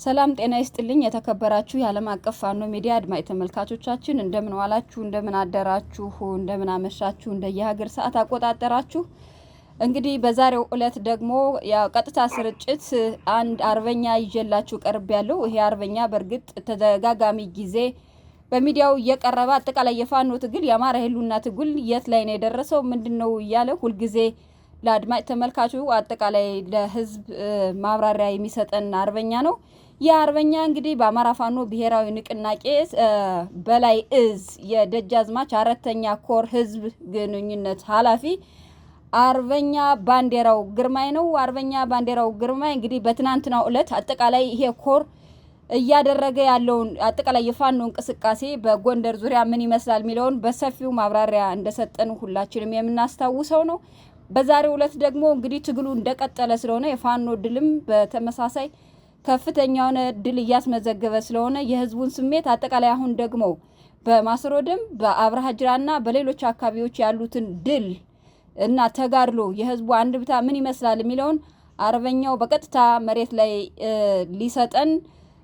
ሰላም ጤና ይስጥልኝ የተከበራችሁ የዓለም አቀፍ ፋኖ ሚዲያ አድማጭ ተመልካቾቻችን እንደምን ዋላችሁ እንደምን አደራችሁ እንደምን አመሻችሁ እንደየሀገር ሰዓት አቆጣጠራችሁ። እንግዲህ በዛሬው ዕለት ደግሞ ያው ቀጥታ ስርጭት አንድ አርበኛ ይዤላችሁ ቀርብ ያለው ይሄ አርበኛ በርግጥ ተደጋጋሚ ጊዜ በሚዲያው እየቀረበ አጠቃላይ የፋኖ ትግል የአማራ ህልውና ትግል የት ላይ ነው የደረሰው ምንድነው እያለ ሁሉ ጊዜ ለአድማጭ ተመልካቹ አጠቃላይ ለህዝብ ማብራሪያ የሚሰጠን አርበኛ ነው። የአርበኛ እንግዲህ በአማራ ፋኖ ብሔራዊ ንቅናቄ በላይ እዝ የደጃዝማች አራተኛ ኮር ህዝብ ግንኙነት ኃላፊ አርበኛ ባንዴራው ግርማይ ነው። አርበኛ ባንዴራው ግርማይ እንግዲህ በትናንትናው ዕለት አጠቃላይ ይሄ ኮር እያደረገ ያለውን አጠቃላይ የፋኖ እንቅስቃሴ በጎንደር ዙሪያ ምን ይመስላል ሚለውን በሰፊው ማብራሪያ እንደሰጠን ሁላችንም የምናስታውሰው ነው። በዛሬው ዕለት ደግሞ እንግዲህ ትግሉ እንደቀጠለ ስለሆነ የፋኖ ድልም በተመሳሳይ ከፍተኛውን ድል እያስመዘገበ ስለሆነ የህዝቡን ስሜት አጠቃላይ አሁን ደግሞ በማስሮድም በአብርሃጅራና በሌሎች አካባቢዎች ያሉትን ድል እና ተጋድሎ የህዝቡ አንድብታ ምን ይመስላል የሚለውን አርበኛው በቀጥታ መሬት ላይ ሊሰጠን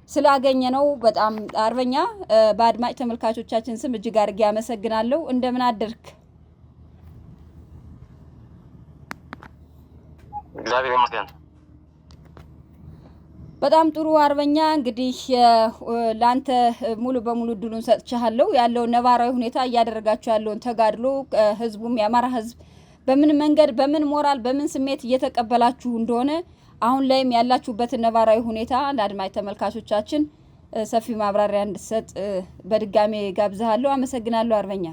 ስላገኘ ነው። በጣም አርበኛ በአድማጭ ተመልካቾቻችን ስም እጅግ አድርጌ አመሰግናለሁ። እንደምን አደርክ? እግዚአብሔር ይመስገን። በጣም ጥሩ አርበኛ እንግዲህ ላንተ ሙሉ በሙሉ ድሉን ሰጥቻለሁ። ያለው ነባራዊ ሁኔታ እያደረጋችሁ ያለውን ተጋድሎ ህዝቡም የአማራ ህዝብ በምን መንገድ በምን ሞራል በምን ስሜት እየተቀበላችሁ እንደሆነ አሁን ላይም ያላችሁበት ነባራዊ ሁኔታ ለአድማጭ ተመልካቾቻችን ሰፊ ማብራሪያ እንድትሰጥ በድጋሜ ጋብዛለሁ። አመሰግናለሁ አርበኛ።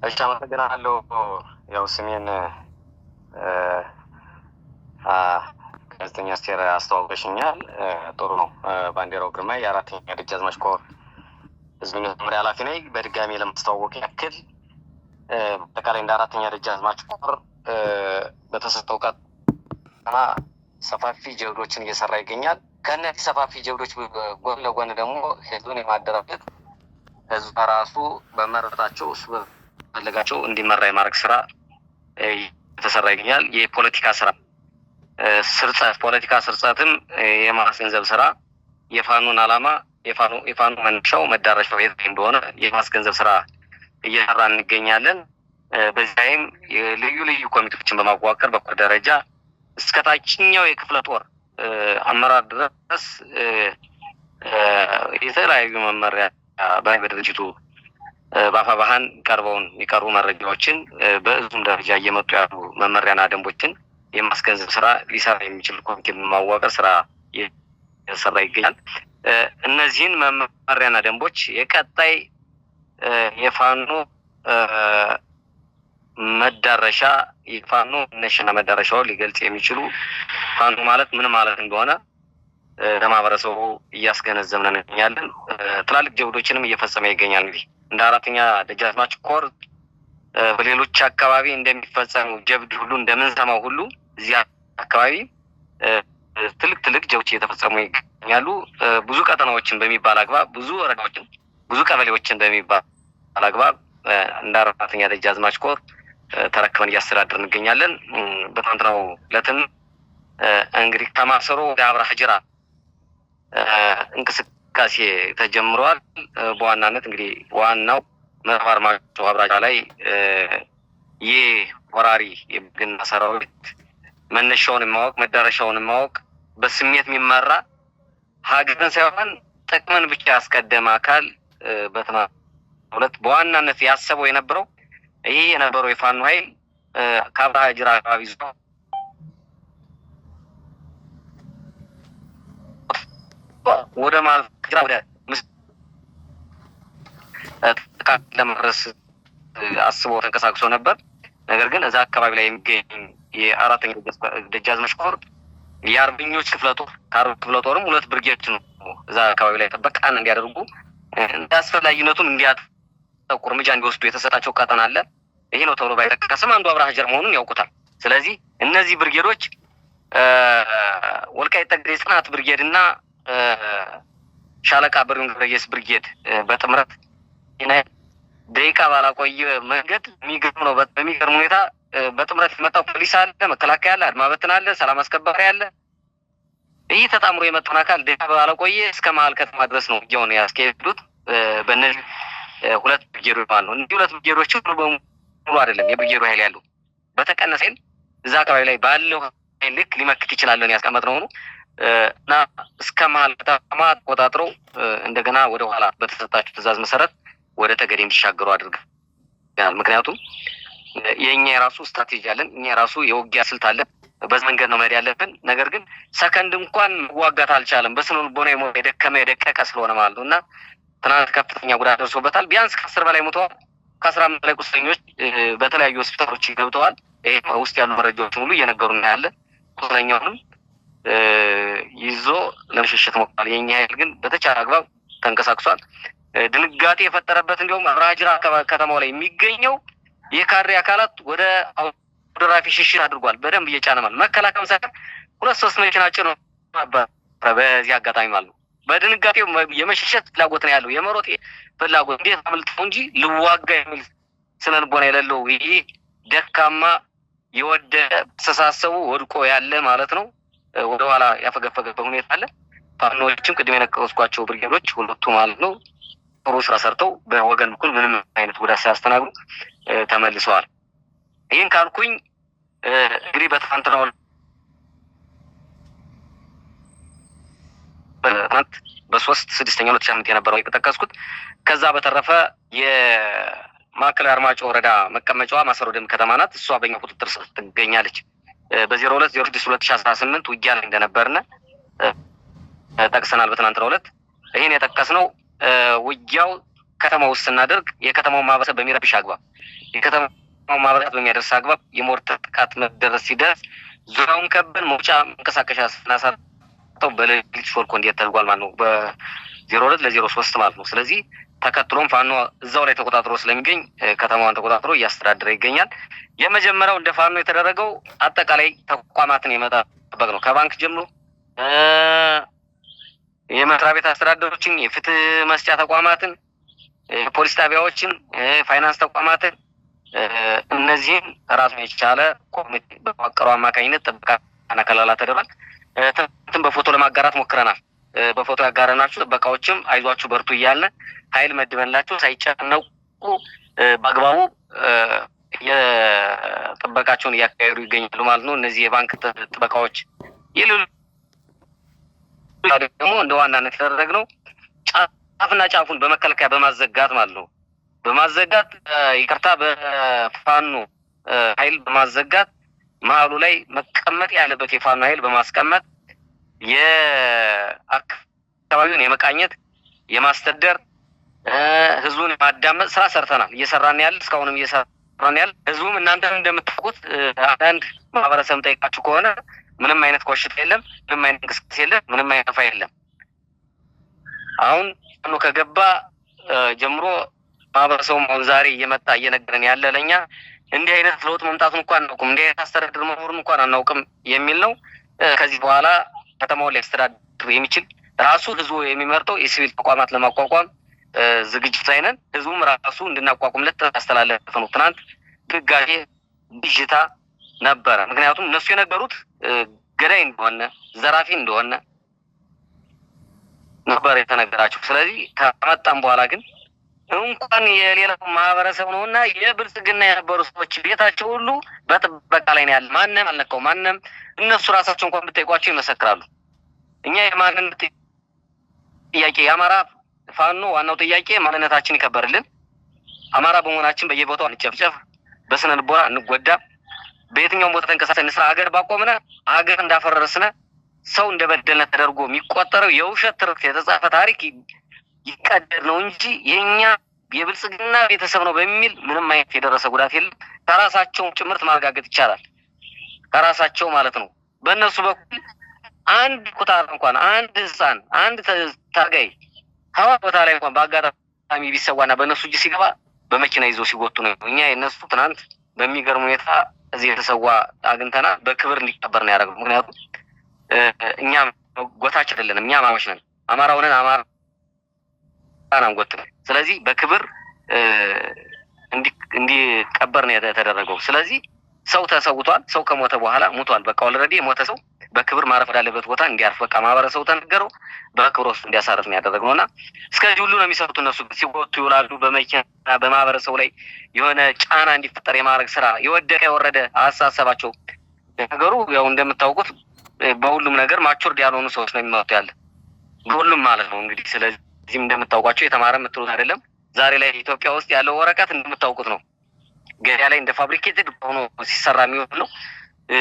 እሺ አመሰግናለሁ። ያው ስሜን ጋዜጠኛ አስቴር አስተዋውቀሽኛል። ጥሩ ነው። ባንዴራው ግርማይ የአራተኛ ደጃዝማች ኮር ህዝብ ግንኙነት መምሪያ ኃላፊ ነኝ። በድጋሚ ለማስተዋወቅ ያክል በተቃላይ እንደ አራተኛ ደጃዝማች ኮር በተሰጠው ቀጠና ሰፋፊ ጀብዶችን እየሰራ ይገኛል። ከእነዚህ ሰፋፊ ጀብዶች ጎን ለጎን ደግሞ ህዝቡን የማደራጀት ህዝብ ራሱ በመረጣቸው እሱ በፈለጋቸው እንዲመራ የማድረግ ስራ እየተሰራ ይገኛል። የፖለቲካ ስራ ስርጸት ፖለቲካ ስርጸትም የማስገንዘብ ስራ የፋኖን አላማ የፋኖ መነሻው መዳረሻው የት እንደሆነ የማስገንዘብ ስራ እየሰራ እንገኛለን። በዚህም ልዩ ልዩ ኮሚቴዎችን በማዋቀር በኮር ደረጃ እስከ ታችኛው የክፍለ ጦር አመራር ድረስ የተለያዩ መመሪያ በድርጅቱ በአፋባህን የሚቀርቡ መረጃዎችን በእዙም ደረጃ እየመጡ ያሉ መመሪያና ደንቦችን የማስገንዘብ ስራ ሊሰራ የሚችል ኮሚቴ በማዋቀር ስራ እየሰራ ይገኛል። እነዚህን መመሪያና ደንቦች የቀጣይ የፋኖ መዳረሻ የፋኖ መነሻና መዳረሻው ሊገልጽ የሚችሉ ፋኖ ማለት ምን ማለት እንደሆነ ለማህበረሰቡ እያስገነዘብን እንገኛለን። ትላልቅ ጀብዶችንም እየፈጸመ ይገኛል። እንግዲህ እንደ አራተኛ ደጃዝማች ኮር በሌሎች አካባቢ እንደሚፈጸሙ ጀብድ ሁሉ እንደምንሰማው ሁሉ እዚህ አካባቢ ትልቅ ጀብዶች እየተፈጸሙ ይገኛሉ። ብዙ ቀጠናዎችን በሚባል አግባብ ብዙ ወረዳዎችን ብዙ ቀበሌዎችን በሚባል አግባብ እንደ አራተኛ ደጃዝማች ኮር ተረክበን እያስተዳደር እንገኛለን። በትናንትናው ዕለትም እንግዲህ ከማሰሮ ወደ አብርሃጅራ እንቅስቃሴ ተጀምሯል። በዋናነት እንግዲህ ዋናው ምዕራብ አርማጭሆ አብራጃ ላይ የወራሪ የብልጽግና ሰራዊት መነሻውን ማወቅ መዳረሻውን ማወቅ በስሜት የሚመራ ሀገርን ሳይሆን ጥቅምን ብቻ ያስቀደመ አካል በትናንትናው ዕለት በዋናነት ያሰበው የነበረው ይሄ የነበረው የፋኖ ኃይል ከአብርሃጅራ አካባቢ ዞ ወደ ማልጅራ ወደ ጥቃት ለመድረስ አስቦ ተንቀሳቅሶ ነበር። ነገር ግን እዛ አካባቢ ላይ የሚገኝ የአራተኛ ደጃዝማች ኮር የአርበኞች ክፍለ ጦር ክፍለ ጦርም ሁለት ብርጌድ ነው እዛ አካባቢ ላይ ጥበቃን እንዲያደርጉ እንዳስፈላጊነቱም እንዲያጠቁ እርምጃ እንዲወስዱ የተሰጣቸው ቀጠና አለ። ይሄ ነው ተብሎ ባይጠቀስም አንዱ አብርሃጅራ መሆኑን ያውቁታል። ስለዚህ እነዚህ ብርጌዶች ወልቃይት ጠገዴ ጽናት ብርጌድና ሻለቃ በሪውን ገብረየስ ብርጌድ በጥምረት ደቂቃ ባላቆየ መንገድ የሚገርም ነው። በሚገርም ሁኔታ በጥምረት የመጣው ፖሊስ አለ፣ መከላከያ አለ፣ አድማ በትን አለ፣ ሰላም አስከባሪ አለ። ይህ ተጣምሮ የመጣውን አካል ደቂቃ ባላቆየ እስከ መሀል ከተማ ድረስ ነው ውጊያውን ያስኬዱት። በእነዚህ ሁለት ብርጌዶች ማለት ነው። እነዚህ ሁለት ብርጌዶች ሙሉ በሙሉ አይደለም የብርጌዱ ኃይል ያለው በተቀነሰ ኃይል እዛ አካባቢ ላይ ባለው ኃይል ልክ ሊመክት ይችላለን ያስቀመጥነው ነው እና እስከ መሀል ከተማ ተቆጣጥረው እንደገና ወደ ኋላ በተሰጣቸው ትዕዛዝ መሰረት ወደ ጠገዴ እንዲሻገሩ አድርገናል። ምክንያቱም የእኛ የራሱ ስትራቴጂ አለን፣ እኛ የራሱ የውጊያ ስልት አለን። በዚህ መንገድ ነው መሄድ ያለብን። ነገር ግን ሰከንድ እንኳን መዋጋት አልቻለም። በስነ ልቦና የደከመ የደቀቀ ስለሆነ ማለት ነው እና ትናንት ከፍተኛ ጉዳት ደርሶበታል። ቢያንስ ከ10 በላይ ሞተዋል። ከ15 በላይ ቁስለኞች በተለያዩ ሆስፒታሎች ገብተዋል። ይሄ ውስጥ ያሉ መረጃዎች ሙሉ እየነገሩ ነው ያለ። ቁስለኛውንም ይዞ ለመሸሸት ሞክሯል። የኛ ኃይል ግን በተቻለ አግባብ ተንቀሳቅሷል። ድንጋጤ የፈጠረበት እንዲሁም አብርሃጅራ ከተማው ላይ የሚገኘው የካድሬ አካላት ወደ አውደራፊ ሽሽት አድርጓል። በደንብ እየጫነ ማለት መከላከያም ሳይቀር 2-3 መኪና ጭኖ ነበር። በዚህ አጋጣሚ ማለት ነው በድንጋጤው የመሸሸት ፍላጎት ነው ያለው፣ የመሮጥ ፍላጎት እንዴት አምልጠው እንጂ ልዋጋ የሚል ስነልቦና የሌለው ይሄ ደካማ የወደቀ አስተሳሰቡ ወድቆ ያለ ማለት ነው። ወደኋላ ያፈገፈገበት ሁኔታ አለ። ፋኖዎችም ቅድም የነቀስኳቸው ብርጌዶች ሁለቱ ማለት ነው ጥሩ ስራ ሰርተው በወገን በኩል ምንም አይነት ጉዳት ሳያስተናግዱ ተመልሰዋል። ይህን ካልኩኝ እንግዲህ በትናንትናው በ3/6/2008 የነበረው የጠቀስኩት። ከዛ በተረፈ የማዕከላዊ አርማጭሆ ወረዳ መቀመጫዋ ማሰሮ ደም ከተማ ናት። እሷ በእኛ ቁጥጥር ስር ትገኛለች። በ02/06/2018 ውጊያ ላይ እንደነበርነ ጠቅሰናል በትናንትናው ዕለት። ይህን የጠቀስነው ውጊያው ከተማ ውስጥ ስናደርግ የከተማውን ማህበረሰብ በሚረብሽ አግባብ የከተማውን ማህበረሰብ በሚያደርስ አግባብ የሞርተር ጥቃት መደረስ ሲደርስ ዙሪያውን ከበን መውጫ መንቀሳቀሻ ስናሳተው በሌሊት ሾልኮ እንዲሄድ ተደርጓል ማለት ነው። በ02/03 ማለት ነው። ስለዚህ ተከትሎም ፋኖ እዛው ላይ ተቆጣጥሮ ስለሚገኝ ከተማዋን ተቆጣጥሮ እያስተዳደረ ይገኛል። የመጀመሪያው እንደ ፋኖ የተደረገው አጠቃላይ ተቋማትን የመጠበቅ ነው። ከባንክ ጀምሮ የመስሪያ ቤት አስተዳደሮችን፣ የፍትህ መስጫ ተቋማትን፣ ፖሊስ ጣቢያዎችን፣ ፋይናንስ ተቋማትን እነዚህን ራሱን የቻለ ኮሚቴ በመዋቀሩ አማካኝነት ጥበቃና ከለላ ተደርጓል። ትናንትም በፎቶ ለማጋራት ሞክረናል። በፎቶ ያጋረናችሁ ጥበቃዎችም አይዟችሁ በርቱ እያልን ኃይል መድበንላቸው ሳይጨነቁ በአግባቡ የጥበቃቸውን እያካሄዱ ይገኛሉ ማለት ነው። እነዚህ የባንክ ጥበቃዎች ደግሞ እንደ ዋናነት የተደረግነው ጫፍና ጫፉን በመከላከያ በማዘጋት ማለት ነው። በማዘጋት ይቅርታ፣ በፋኖ ኃይል በማዘጋት መሀሉ ላይ መቀመጥ ያለበት የፋኖ ኃይል በማስቀመጥ የአካባቢውን የመቃኘት የማስተዳደር ህዝቡን የማዳመጥ ስራ ሰርተናል። እየሰራን ያለ እስካሁንም እየሰራን ያለ ህዝቡም እናንተም እንደምታውቁት አንዳንድ ማህበረሰብ ጠይቃችሁ ከሆነ ምንም አይነት ኮሽታ የለም፣ ምንም አይነት እንቅስቃሴ የለም፣ ምንም አይነት ነፋ የለም። አሁን ፋኖ ከገባ ጀምሮ ማህበረሰቡ አሁን ዛሬ እየመጣ እየነገረን ያለ ለኛ እንዲህ አይነት ለውጥ መምጣቱን እንኳን አናውቅም፣ እንዲህ አይነት አስተዳደር መኖሩን እንኳን አናውቅም የሚል ነው። ከዚህ በኋላ ከተማውን ሊያስተዳድር የሚችል ራሱ ህዝቡ የሚመርጠው የሲቪል ተቋማት ለማቋቋም ዝግጅት ላይ ነን። ህዝቡም ራሱ እንድናቋቁምለት ያስተላለፈ ነው። ትናንት ድጋጌ ብዥታ ነበረ። ምክንያቱም እነሱ የነገሩት ገዳይ እንደሆነ ዘራፊ እንደሆነ ነበር የተነገራቸው። ስለዚህ ከመጣም በኋላ ግን እንኳን የሌላው ማህበረሰብ ነው እና የብልጽግና የነበሩ ሰዎች ቤታቸው ሁሉ በጥበቃ ላይ ነው ያለ። ማንም አልነካው። ማንም እነሱ ራሳቸው እንኳን ብትጠይቋቸው ይመሰክራሉ። እኛ የማንነት ጥያቄ የአማራ ፋኖ ዋናው ጥያቄ ማንነታችን ይከበርልን፣ አማራ በመሆናችን በየቦታው አንጨፍጨፍ፣ በስነ ልቦና እንጎዳ፣ በየትኛውም ቦታ ተንቀሳቀስን እንስራ። ሀገር ባቆምነ ሀገር እንዳፈረስነ ሰው እንደበደልነ ተደርጎ የሚቆጠረው የውሸት ትርክት የተጻፈ ታሪክ ይቀደድ ነው እንጂ የኛ የብልጽግና ቤተሰብ ነው በሚል ምንም አይነት የደረሰ ጉዳት የለም። ከራሳቸው ጭምርት ማረጋገጥ ይቻላል። ከራሳቸው ማለት ነው። በእነሱ በኩል አንድ ኩታር እንኳን አንድ ህፃን አንድ ታጋይ ሀዋ ቦታ ላይ እንኳን በአጋጣሚ ቢሰዋና በእነሱ እጅ ሲገባ በመኪና ይዞ ሲጎቱ ነው። እኛ የእነሱ ትናንት በሚገርም ሁኔታ እዚህ የተሰዋ አግኝተና በክብር እንዲቀበር ነው ያደረገው። ምክንያቱም እኛ ጎታችን አይደለንም፣ እኛ አማራዎች ነን። አማራ ሆነን አማራ አንጎትም። ስለዚህ በክብር እንዲቀበር ነው የተደረገው። ስለዚህ ሰው ተሰውቷል። ሰው ከሞተ በኋላ ሙቷል። በቃ ኦልሬዲ የሞተ ሰው በክብር ማረፍ ወዳለበት ቦታ እንዲያርፍ በቃ ማህበረሰቡ ተነገረው በክብር ውስጥ እንዲያሳርፍ ነው ያደረግነውና እስከዚህ ሁሉ ነው የሚሰሩት እነሱ ሲወጡ ይውላሉ። በመኪና በማህበረሰቡ ላይ የሆነ ጫና እንዲፈጠር የማድረግ ስራ የወደቀ የወረደ አስተሳሰባቸው ነገሩ ያው እንደምታውቁት በሁሉም ነገር ማቹርድ ያልሆኑ ሰዎች ነው የሚመጡ ያለ በሁሉም ማለት ነው። እንግዲህ ስለዚህም እንደምታውቋቸው የተማረ የምትሉት አይደለም። ዛሬ ላይ ኢትዮጵያ ውስጥ ያለው ወረቀት እንደምታውቁት ነው ገበያ ላይ እንደ ፋብሪኬትድ ሆኖ ሲሰራ የሚሆን ነው፣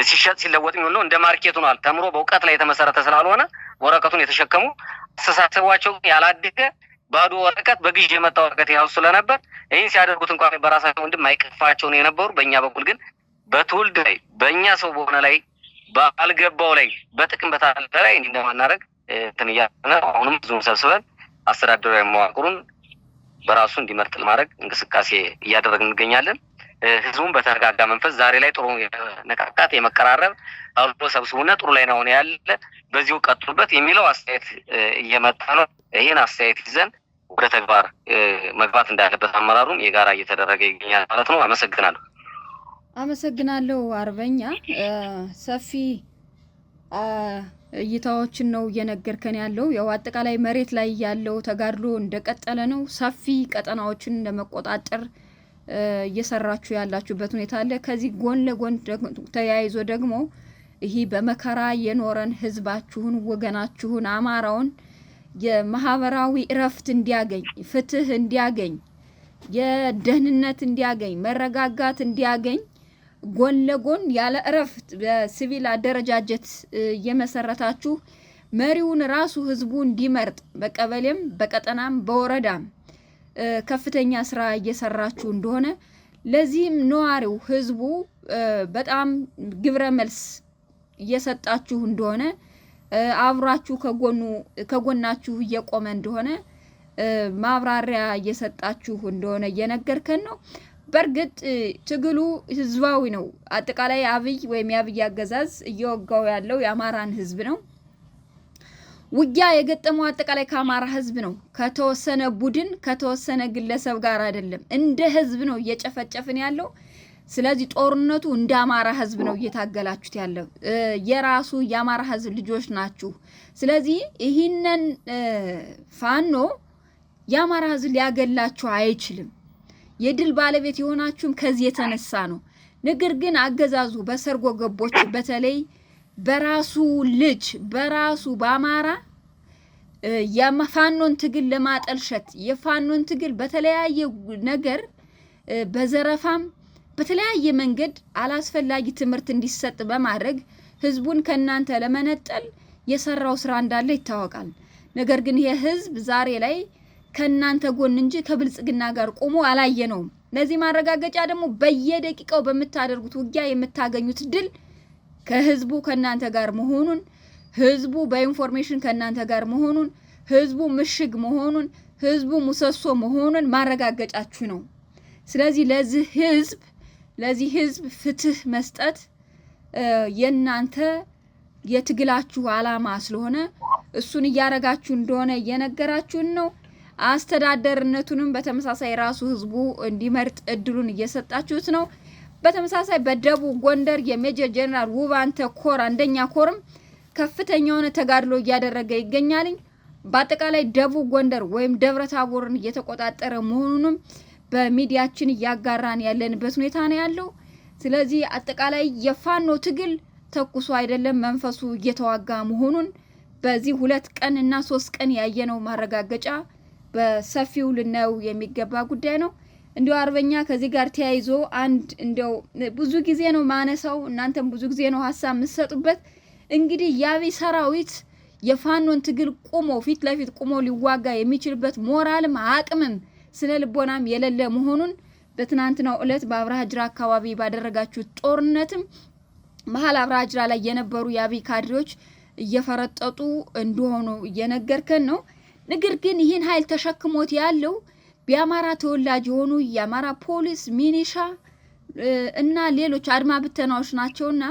ሲሸጥ ሲለወጥ የሚሆን ነው። እንደ ማርኬቱ ነው። ተምሮ በእውቀት ላይ የተመሰረተ ስላልሆነ ወረቀቱን የተሸከሙ አስተሳሰባቸው ያላደገ ባዶ ወረቀት በግዥ የመጣ ወረቀት ያው ስለነበር ይህን ሲያደርጉት እንኳን በራሳቸው ወንድም አይቀፋቸው ነው የነበሩ። በእኛ በኩል ግን በትውልድ ላይ በእኛ ሰው በሆነ ላይ ባልገባው ላይ በጥቅም በታለ ላይ እንደማናደርግ ትንያ አሁንም ብዙ ሰብስበን አስተዳደራዊ መዋቅሩን በራሱ እንዲመርጥ ለማድረግ እንቅስቃሴ እያደረግን እንገኛለን። ህዝቡን በተረጋጋ መንፈስ ዛሬ ላይ ጥሩ የመነቃቃት የመቀራረብ አብሮ ሰብስቡና ጥሩ ላይ ነው ያለ በዚሁ ቀጥሉበት የሚለው አስተያየት እየመጣ ነው። ይህን አስተያየት ይዘን ወደ ተግባር መግባት እንዳለበት አመራሩም የጋራ እየተደረገ ይገኛል ማለት ነው። አመሰግናለሁ አርበኛ። ሰፊ እይታዎችን ነው እየነገርከን ያለው። ያው አጠቃላይ መሬት ላይ ያለው ተጋድሎ እንደቀጠለ ነው። ሰፊ ቀጠናዎችን ለመቆጣጠር እየሰራችሁ ያላችሁበት ሁኔታ አለ። ከዚህ ጎን ለጎን ተያይዞ ደግሞ ይሄ በመከራ የኖረን ህዝባችሁን ወገናችሁን አማራውን የማህበራዊ እረፍት እንዲያገኝ፣ ፍትህ እንዲያገኝ፣ የደህንነት እንዲያገኝ፣ መረጋጋት እንዲያገኝ ጎን ለጎን ያለ እረፍት በሲቪል አደረጃጀት እየመሰረታችሁ መሪውን ራሱ ህዝቡ እንዲመርጥ በቀበሌም በቀጠናም በወረዳም ከፍተኛ ስራ እየሰራችሁ እንደሆነ ለዚህም ነዋሪው ህዝቡ በጣም ግብረ መልስ እየሰጣችሁ እንደሆነ አብራችሁ ከጎናችሁ እየቆመ እንደሆነ ማብራሪያ እየሰጣችሁ እንደሆነ እየነገርከን ነው። በእርግጥ ትግሉ ህዝባዊ ነው። አጠቃላይ አብይ ወይም የአብይ አገዛዝ እየወጋው ያለው የአማራን ህዝብ ነው። ውጊያ የገጠመው አጠቃላይ ከአማራ ህዝብ ነው። ከተወሰነ ቡድን ከተወሰነ ግለሰብ ጋር አይደለም፣ እንደ ህዝብ ነው እየጨፈጨፍን ያለው። ስለዚህ ጦርነቱ እንደ አማራ ህዝብ ነው እየታገላችሁት ያለው። የራሱ የአማራ ህዝብ ልጆች ናችሁ። ስለዚህ ይህንን ፋኖ የአማራ ህዝብ ሊያገላችሁ አይችልም። የድል ባለቤት የሆናችሁም ከዚህ የተነሳ ነው። ነገር ግን አገዛዙ በሰርጎ ገቦች በተለይ በራሱ ልጅ በራሱ በአማራ የፋኖን ትግል ለማጠልሸት የፋኖን ትግል በተለያየ ነገር በዘረፋም በተለያየ መንገድ አላስፈላጊ ትምህርት እንዲሰጥ በማድረግ ህዝቡን ከናንተ ለመነጠል የሰራው ስራ እንዳለ ይታወቃል። ነገር ግን ይሄ ህዝብ ዛሬ ላይ ከናንተ ጎን እንጂ ከብልጽግና ጋር ቆሞ አላየነውም። ለዚህ ማረጋገጫ ደግሞ በየደቂቃው በመታደርጉት ውጊያ የምታገኙት ድል ከህዝቡ ከናንተ ጋር መሆኑን፣ ህዝቡ በኢንፎርሜሽን ከናንተ ጋር መሆኑን፣ ህዝቡ ምሽግ መሆኑን፣ ህዝቡ ሙሰሶ መሆኑን ማረጋገጫችሁ ነው። ስለዚህ ለዚህ ህዝብ ፍትህ መስጠት የናንተ የትግላችሁ አላማ ስለሆነ እሱን እያረጋችሁ እንደሆነ እየነገራችሁን ነው። አስተዳደርነቱንም በተመሳሳይ ራሱ ህዝቡ እንዲመርጥ እድሉን እየሰጣችሁት ነው። በተመሳሳይ በደቡብ ጎንደር የሜጀር ጀነራል ውባንተ ኮር አንደኛ ኮርም ከፍተኛ የሆነ ተጋድሎ እያደረገ ይገኛል። በአጠቃላይ ደቡብ ጎንደር ወይም ደብረ ታቦርን እየተቆጣጠረ መሆኑንም በሚዲያችን እያጋራን ያለንበት ሁኔታ ነው ያለው። ስለዚህ አጠቃላይ የፋኖ ትግል ተኩሶ አይደለም መንፈሱ እየተዋጋ መሆኑን በዚህ 2 ቀን እና 3 ቀን ያየነው ማረጋገጫ በሰፊው ልናየው የሚገባ ጉዳይ ነው። እንዲው አርበኛ ከዚህ ጋር ተያይዞ አንድ እንዲው ብዙ ጊዜ ነው ማነሳው፣ እናንተም ብዙ ጊዜ ነው ሀሳብ የምትሰጡበት። እንግዲህ የአብይ ሰራዊት የፋኖን ትግል ቁሞ ፊት ለፊት ቁሞ ሊዋጋ የሚችልበት ሞራልም አቅምም ስነ ልቦናም የሌለ መሆኑን በትናንትናው ዕለት በአብርሃጅራ አካባቢ ባደረጋችሁት ጦርነትም መሀል አብርሃጅራ ላይ የነበሩ የአብይ ካድሬዎች እየፈረጠጡ እንደሆኑ እየነገርከን ነው። ነገር ግን ይህን ኃይል ተሸክሞት ያለው በአማራ ተወላጅ የሆኑ የአማራ ፖሊስ ሚኒሻ እና ሌሎች አድማ ብተናዎች ናቸውና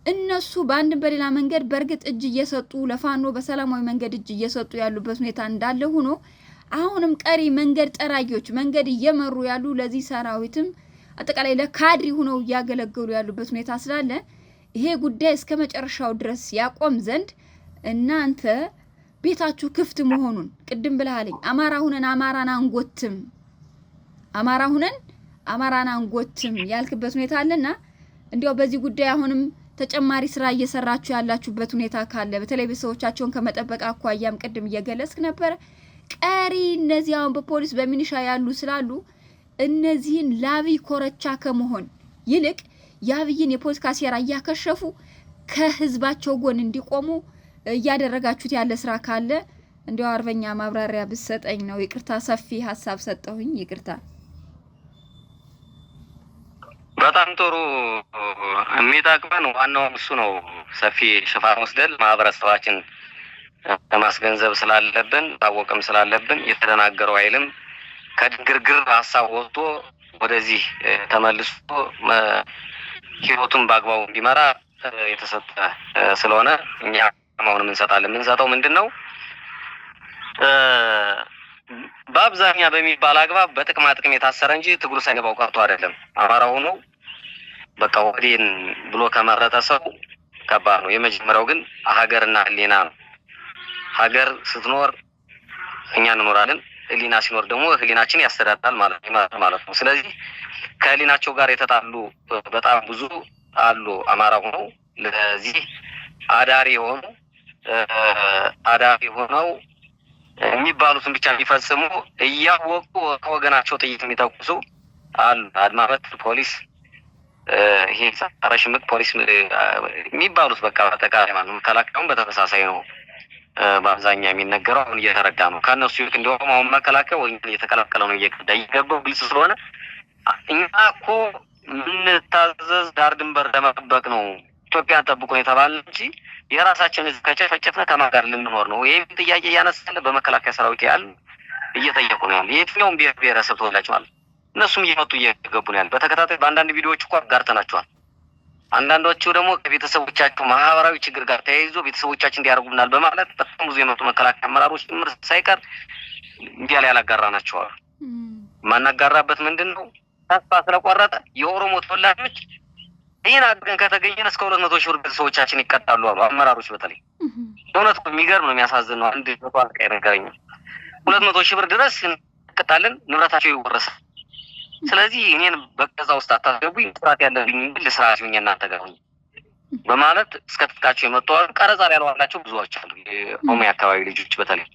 እነሱ በአንድ በሌላ መንገድ በእርግጥ እጅ እየሰጡ ለፋኖ በሰላማዊ መንገድ እጅ እየሰጡ ያሉበት ሁኔታ እንዳለ ሆኖ አሁንም ቀሪ መንገድ ጠራጊዎች መንገድ እየመሩ ያሉ ለዚህ ሰራዊትም አጠቃላይ ለካድሪ ሆነው እያገለገሉ ያሉበት ሁኔታ ስላለ ይሄ ጉዳይ እስከ መጨረሻው ድረስ ያቆም ዘንድ እናንተ ቤታችሁ ክፍት መሆኑን ቅድም ብለሃለኝ። አማራ ሁነን አማራን አንጎትም፣ አማራ ሁነን አማራን አንጎትም ያልክበት ሁኔታ አለና እንዲያው በዚህ ጉዳይ አሁንም ተጨማሪ ስራ እየሰራችሁ ያላችሁበት ሁኔታ ካለ በተለይ ቤተሰቦቻቸውን ከመጠበቅ አኳያም ቅድም እየገለጽክ ነበር። ቀሪ እነዚህ አሁን በፖሊስ በሚኒሻ ያሉ ስላሉ እነዚህን ለአብይ ኮረቻ ከመሆን ይልቅ የአብይን የፖለቲካ ሴራ እያከሸፉ ከህዝባቸው ጎን እንዲቆሙ እያደረጋችሁት ያለ ስራ ካለ እንዲያው አርበኛ ማብራሪያ ብትሰጠኝ ነው። ይቅርታ ሰፊ ሀሳብ ሰጠሁኝ፣ ይቅርታ። በጣም ጥሩ። የሚጠቅመን ዋናው እሱ ነው። ሰፊ ሽፋን ወስደን ማህበረሰባችን ለማስገንዘብ ስላለብን ታወቅም ስላለብን የተደናገረው ኃይልም ከድንግርግር ሀሳብ ወጥቶ ወደዚህ ተመልሶ ህይወቱን በአግባቡ እንዲመራ የተሰጠ ስለሆነ እኛ አሁንም እንሰጣለን። የምንሰጠው ምንድነው? በአብዛኛው በሚባል አግባብ በጥቅማ ጥቅም የታሰረ እንጂ ትግሉ ሳይገባው ቀርቶ አይደለም። አማራ ሆኖ በቃ ወዲን ብሎ ከመረጠ ሰው ከባድ ነው። የመጀመሪያው ግን ሀገርና ህሊና ነው። ሀገር ስትኖር እኛ እንኖራለን፣ ህሊና ሲኖር ደግሞ ህሊናችን ያስተዳድራል ማለት ነው። ስለዚህ ከህሊናቸው ጋር የተጣሉ በጣም ብዙ አሉ። አማራ ሆነው ለዚህ አዳሪ ሆነው የሚባሉትን ብቻ የሚፈጽሙ እያወቁ ከወገናቸው ጥይት የሚተኩሱ አሉ። አድማ በትር ፖሊስ፣ ይሄ ጸረ ሽምቅ ፖሊስ የሚባሉት በቃ አጠቃላይ ማለት ነው። መከላከያውም በተመሳሳይ ነው። በአብዛኛው የሚነገረው አሁን እየተረዳ ነው። ከእነሱ ይልቅ እንዲሁም አሁን መከላከያ ወይ እየተቀላቀለ ነው፣ እየገባው ግልጽ ስለሆነ እኛ እኮ የምንታዘዝ ዳር ድንበር ለመጠበቅ ነው፣ ኢትዮጵያን ጠብቁ ነው የተባለ እንጂ የራሳችን ህዝብ ከጨፈጨፍነ ከማን ጋር ልንኖር ነው? ይሄን ጥያቄ እያነሳለ በመከላከያ ሰራዊት ያሉ እየጠየቁ ነው ያሉ። የትኛውም ብሔረሰብ ተወላጅ ማለት እነሱም እየመጡ እየገቡ ነው ያሉ። በተከታታይ በአንዳንድ ቪዲዮዎች እኮ አጋርተናቸዋል። አንዳንዶቹ ደግሞ ከቤተሰቦቻቸው ማህበራዊ ችግር ጋር ተያይዞ ቤተሰቦቻችን እንዲያደርጉናል በማለት በጣም ብዙ የመጡ መከላከያ አመራሮች ጭምር ሳይቀር እንዲያ ላይ ያላጋራናቸዋል። ማናጋራበት ምንድነው? ተስፋ ስለቆረጠ የኦሮሞ ተወላጆች ይህን አድርገን ከተገኘን እስከ 200 ሺህ ብር ቤተሰቦቻችን ይቀጣሉ አሉ አመራሮች። በተለይ እውነት የሚገርም ነው፣ የሚያሳዝን ነው። አንድ ተቋም ቀይረኝ 200 ሺህ ብር ድረስ እንቀጣለን፣ ንብረታቸው ይወረሳል። ስለዚህ እኔን በቀዛ ውስጥ አታስገቡኝ፣ ስራት ያለብኝ ልስራ ሲሆን እናንተ ጋር ሆኜ በማለት እስከ ትጥቃቸው የመጡ ቀረጻ ላይ ያለዋላቸው ብዙዎች አሉ። የኦሮሚያ አካባቢ ልጆች በተለይ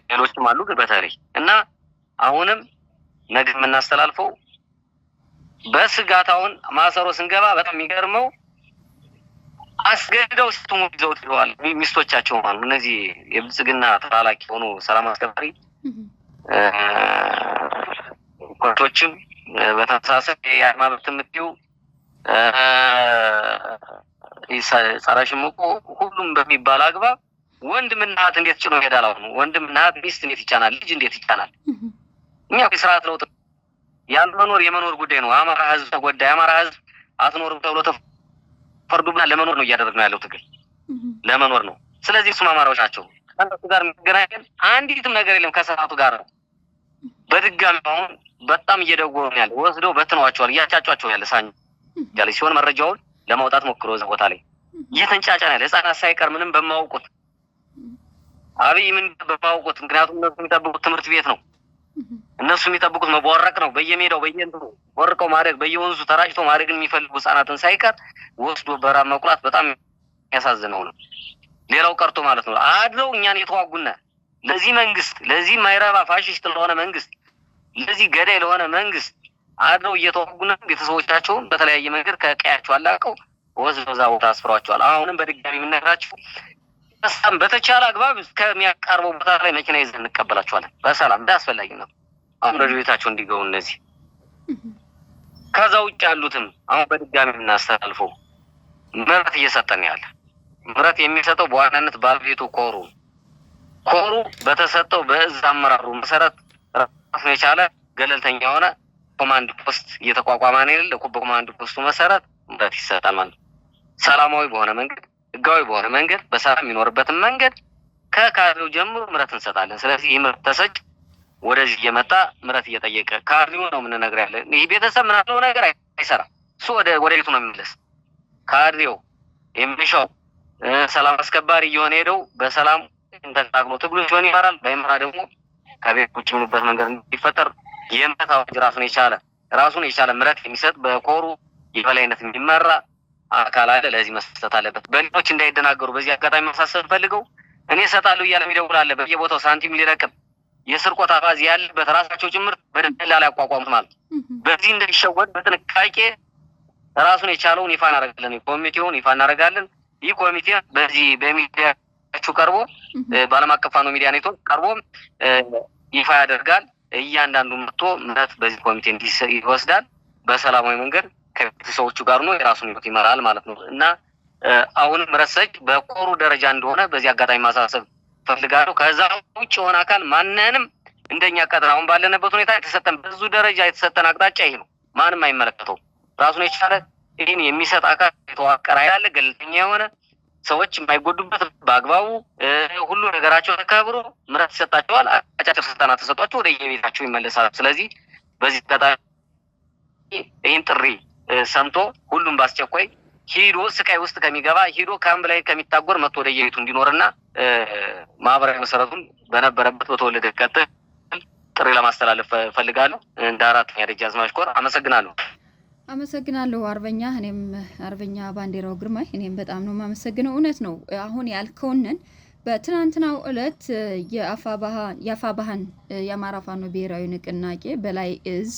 ሌሎችም አሉ በተለይ እና አሁንም ነገ የምናስተላልፈው በስጋታውን ማሰሮ ስንገባ በጣም የሚገርመው አስገድደው ስትሙ ይዘው ይለዋል ሚስቶቻቸው ማለት እነዚህ የብልጽግና ተላላኪ ሆኑ ሰላም አስከባሪ ኮርቶችም በተመሳሳይ የአድማ መብት የምትይው ጸረ ሽምቁ ሁሉም በሚባል አግባብ ወንድምና እህት እንዴት ጭኖ ይሄዳል? አሁን ወንድምና እህት ሚስት እንዴት ይጫናል? ልጅ እንዴት ይጫናል? እኛ የስርዓት ለውጥ ያለመኖር የመኖር ጉዳይ ነው። አማራ ህዝብ ተጎዳ፣ አማራ ህዝብ አትኖርም ተብሎ ተፈርዶብና ለመኖር ነው እያደረግነው ያለው ትግል ለመኖር ነው። ስለዚህ እሱም አማራዎች ናቸው። ከእነሱ ጋር የሚገናኘን አንዲትም ነገር የለም። ከስርዓቱ ጋር ነው። በድጋሚ አሁን በጣም እየደወሉ ያለ ወስደው በትነዋቸዋል፣ እያጫጫቸው ያለ ሳኝ ያለ ሲሆን መረጃውን ለማውጣት ሞክሮ እዛ ቦታ ላይ እየተንጫጫ ያለ ህፃናት ሳይቀር ምንም በማውቁት አብይ ምን በማውቁት ምክንያቱም እነሱ የሚጠብቁት ትምህርት ቤት ነው። እነሱ የሚጠብቁት መቦረቅ ነው። በየሜዳው በየእንትኑ ወርቀው ማድረግ በየወንዙ ተራጭቶ ማድረግን የሚፈልጉ ህፃናትን ሳይቀር ወስዶ በራም መቁላት በጣም ያሳዝነው ነው። ሌላው ቀርቶ ማለት ነው አድረው እኛን የተዋጉና ለዚህ መንግስት ለዚህ ማይራባ ፋሽስት ለሆነ መንግስት ለዚህ ገዳይ ለሆነ መንግስት አድረው እየተዋጉና ቤተሰቦቻቸውን በተለያየ መንገድ ከቀያቸው አላቀው ወስደው እዛ ቦታ አስፍሯቸዋል። አሁንም በድጋሚ የምነግራችሁ በሰላም በተቻለ አግባብ እስከሚያቀርበው ቦታ ላይ መኪና ይዘን እንቀበላቸዋለን በሰላም እንዳስፈላጊነቱ አሁን ወደ ቤታቸው እንዲገቡ እነዚህ ከዛ ውጭ ያሉትም አሁን በድጋሚ የምናስተላልፈው ምህረት እየሰጠን ያለ ምህረት የሚሰጠው በዋናነት ባለቤቱ ኮሩ በተሰጠው በእዝ አመራሩ መሰረት ራሱን የቻለ ገለልተኛ የሆነ ኮማንድ ፖስት እየተቋቋመ ነው ያለ። በኮማንድ ፖስቱ መሰረት ምህረት ይሰጣል ማለት ሰላማዊ በሆነ መንገድ ህጋዊ በሆነ መንገድ በሰላም የሚኖርበትን መንገድ ከካድሬው ጀምሮ ምረት እንሰጣለን። ስለዚህ ይህ ምረት ተሰጭ ወደዚህ እየመጣ ምረት እየጠየቀ ካድሬው ነው የምንነግር ያለ። ይህ ቤተሰብ ምን አለው ነገር አይሰራ እሱ ወደ ቤቱ ነው የሚመለስ። ካድሬው የሚሻው ሰላም አስከባሪ እየሆነ ሄደው በሰላም ተታግሎ ትግሉን ሲሆን ይመራል። ባይመራ ደግሞ ከቤት ቁጭ የሚሉበት መንገድ እንዲፈጠር የምረት አዋጅ ራሱን የቻለ ምረት የሚሰጥ በኮሩ የበላይነት የሚመራ አካል አለ። ለዚህ መስጠት አለበት። በሌሎች እንዳይደናገሩ በዚህ አጋጣሚ ማሳሰብ ፈልገው እኔ እሰጣለሁ እያለ የሚደውል አለ። በየቦታው ሳንቲም ሊረቅም የስርቆት አባዜ ያለበት ራሳቸው ጭምር በደላ ላይ ያቋቋሙት ማለት በዚህ እንዳይሸወድ በጥንቃቄ ራሱን የቻለውን ይፋ እናደርጋለን። ኮሚቴውን ይፋ እናደርጋለን። ይህ ኮሚቴ በዚህ በሚዲያችሁ ቀርቦ በዓለም አቀፍ ፋኖ ሚዲያ ኔትወርክ ቀርቦ ይፋ ያደርጋል። እያንዳንዱ መጥቶ ምረት በዚህ ኮሚቴ ይወስዳል። በሰላማዊ መንገድ ከቤተሰቦቹ ጋር ነው የራሱን ህይወት ይመራል ማለት ነው። እና አሁንም ምረት ሰጭ በኮሩ ደረጃ እንደሆነ በዚህ አጋጣሚ ማሳሰብ ፈልጋለሁ። ከዛ ውጭ የሆነ አካል ማንንም እንደኛ ቀጥታ አሁን ባለንበት ሁኔታ የተሰጠን ብዙ ደረጃ የተሰጠን አቅጣጫ ይሄ ነው። ማንም አይመለከተው። ራሱን የቻለ ይህን የሚሰጥ አካል የተዋቀረ ያለ ገለልተኛ የሆነ ሰዎች የማይጎዱበት በአግባቡ ሁሉ ነገራቸው ተከብሮ ምረት ይሰጣቸዋል። አጫጭር ስልጠና ተሰጧቸው ወደ የቤታቸው ይመለሳሉ። ስለዚህ በዚህ አጋጣሚ ይህን ጥሪ ሰምቶ ሁሉም በአስቸኳይ ሂዶ ስቃይ ውስጥ ከሚገባ ሂዶ ካምፕ ላይ ከሚታጎር መጥቶ ወደ የቤቱ እንዲኖርና ማህበራዊ መሰረቱን በነበረበት በተወለደ ቀጥል ጥሪ ለማስተላለፍ ፈልጋለሁ። እንደ አራተኛ ደጃዝማች ኮር አመሰግናለሁ አርበኛ። እኔም አርበኛ ባንዲራው ግርማይ እኔም በጣም ነው የማመሰግነው። እውነት ነው አሁን ያልከውንን በትናንትናው ዕለት የአፋባሃን የአማራ ፋኖ ብሔራዊ ንቅናቄ በላይ እዝ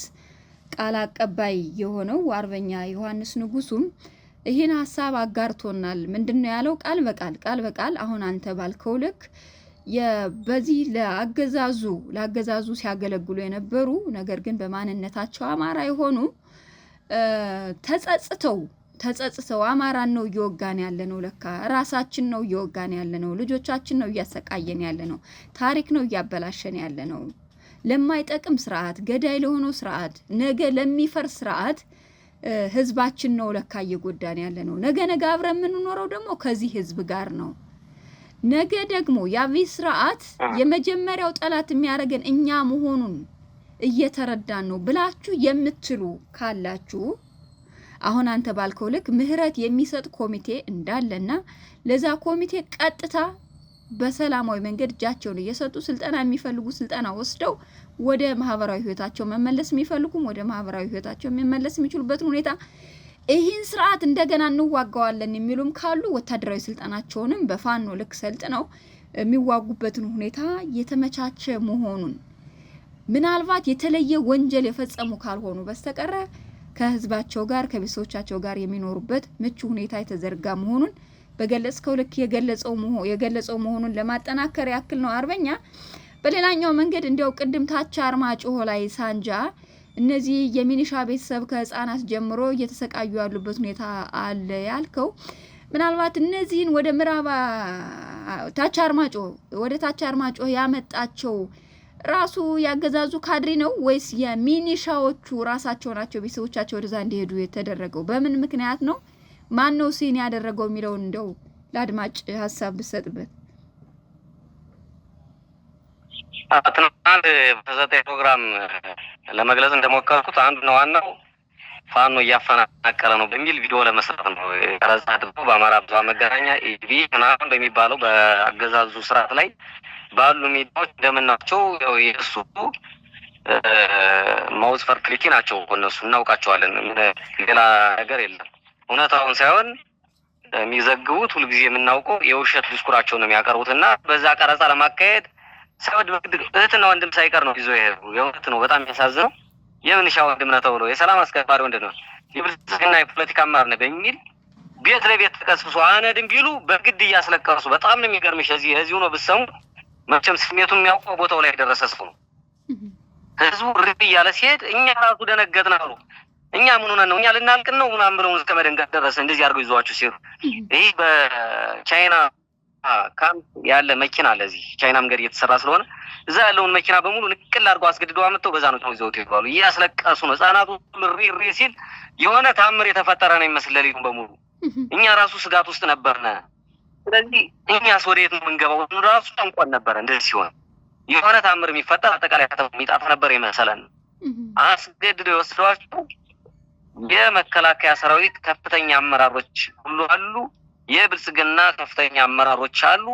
ቃል አቀባይ የሆነው አርበኛ ዮሐንስ ንጉሱም ይህን ሀሳብ አጋርቶናል። ምንድነው ያለው? ቃል በቃል አሁን አንተ ባልከው ልክ በዚህ ለአገዛዙ ሲያገለግሉ የነበሩ ነገር ግን በማንነታቸው አማራ የሆኑ ተጸጽተው አማራን ነው እየወጋን ያለ ነው፣ ለካ ራሳችን ነው እየወጋን ያለ ነው፣ ልጆቻችን ነው እያሰቃየን ያለ ነው፣ ታሪክ ነው እያበላሸን ያለ ነው፣ ለማይጠቅም ስርዓት፣ ገዳይ ለሆነው ስርዓት፣ ነገ ለሚፈርስ ስርዓት ህዝባችን ነው ለካ እየጎዳን ያለ ነው። ነገ አብረን የምንኖረው ደግሞ ከዚህ ህዝብ ጋር ነው። ነገ ደግሞ የአብይ ስርዓት የመጀመሪያው ጠላት የሚያደርገን እኛ መሆኑን እየተረዳን ነው ብላችሁ የምትሉ ካላችሁ አሁን አንተ ባልከው ልክ ምህረት የሚሰጥ ኮሚቴ እንዳለና ለዛ ኮሚቴ ቀጥታ በሰላማዊ መንገድ እጃቸውን እየሰጡ ስልጠና የሚፈልጉ ስልጠና ወስደው ወደ ማህበራዊ ህይወታቸው መመለስ የሚፈልጉም ወደ ማህበራዊ ህይወታቸው መመለስ የሚችሉበትን ሁኔታ ይህን ስርዓት እንደገና እንዋጋዋለን የሚሉም ካሉ ወታደራዊ ስልጠናቸውንም በፋኖ ልክ ሰልጥነው የሚዋጉበትን ሁኔታ የተመቻቸ መሆኑን ምናልባት የተለየ ወንጀል የፈጸሙ ካልሆኑ በስተቀር ከህዝባቸው ጋር ከቤተሰቦቻቸው ጋር የሚኖሩበት ምቹ ሁኔታ የተዘርጋ መሆኑን በገለጽከው ልክ የገለጸው መሆኑን ለማጠናከር ያክል ነው አርበኛ። በሌላኛው መንገድ እንዲያው ቅድም ታች አርማጭሆ ላይ ሳንጃ እነዚህ የሚኒሻ ቤተሰብ ከህፃናት ጀምሮ እየተሰቃዩ ያሉበት ሁኔታ አለ ያልከው ምናልባት እነዚህን ወደ ምዕራብ ታች አርማጭሆ ያመጣቸው ራሱ ያገዛዙ ካድሬ ነው ወይስ የሚኒሻዎቹ ራሳቸው ናቸው ቤተሰቦቻቸው ወደዛ እንዲሄዱ የተደረገው? በምን ምክንያት ነው? ማን ነው ሲን ያደረገው የሚለውን እንደው ለአድማጭ ሀሳብ ብሰጥበት። ትናንት በተሰጠ ፕሮግራም ለመግለጽ እንደሞከርኩት አንዱ ነው ዋናው ፋኖ እያፈናቀለ ነው በሚል ቪዲዮ ለመስራት ነው ቀረጻ አድርጎ በአማራ ብዙኃን መገናኛ ኢቲቪ ምናምን በሚባለው በአገዛዙ ስርዓት ላይ ባሉ ሚዲያዎች እንደምናቸው የእሱ ማውዝ ፈርክሊቲ ናቸው። እነሱ እናውቃቸዋለን። ሌላ ነገር የለም። እውነታውን ሳይሆን የሚዘግቡት ሁልጊዜ የምናውቀው የውሸት ዲስኩራቸውን ነው የሚያቀርቡትና በዛ ቀረጻ ለማካሄድ ሰውድ እህትና ወንድም ሳይቀር ነው ይዞ ይሄዱ። የእውነት ነው። በጣም የሚያሳዝነው የምንሻ ወንድም ነው ተብሎ የሰላም አስከባሪ ወንድም ነው የብልጽግና የፖለቲካ አመራር ነው በሚል ቤት ለቤት ተቀስብሶ አነድም ቢሉ በግድ እያስለቀሱ በጣም ነው የሚገርምሽ። እዚሁ ነው ብትሰሙ መቼም ስሜቱን የሚያውቀው ቦታው ላይ ደረሰ ሰው ነው። ህዝቡ ርብ እያለ ሲሄድ እኛ ራሱ ደነገጥን አሉ። እኛ ምን ሆነን ነው? እኛ ልናልቅን ነው ምናምን ብለው እስከ መደንገጥ ደረሰ። እንደዚህ አድርገው ይዘዋቸው ሲሄዱ ይህ በቻይና ካምፕ ያለ መኪና አለ። እዚህ ቻይና መንገድ እየተሰራ ስለሆነ እዛ ያለውን መኪና በሙሉ ንቅል አድርገው አስገድደው አመጣው በዛ ነው ይዘውት ይባሉ። እያስለቀሱ ነው። ህጻናቱ ሪ ሲል የሆነ ታምር የተፈጠረ ነው ይመስል ሌሊቱን በሙሉ እኛ ራሱ ስጋት ውስጥ ነበርነ። ስለዚህ እኛስ ወዴት ነው የምንገባው? ራሱ ጠንቆን ነበር። እንደዚህ ሲሆን የሆነ ታምር የሚፈጠር አጠቃላይ ከተማ የሚጣፋ ነበር የመሰለን። አስገድደው የወሰዷቸው የመከላከያ ሰራዊት ከፍተኛ አመራሮች ሁሉ አሉ። የብልጽግና ከፍተኛ አመራሮች አሉ።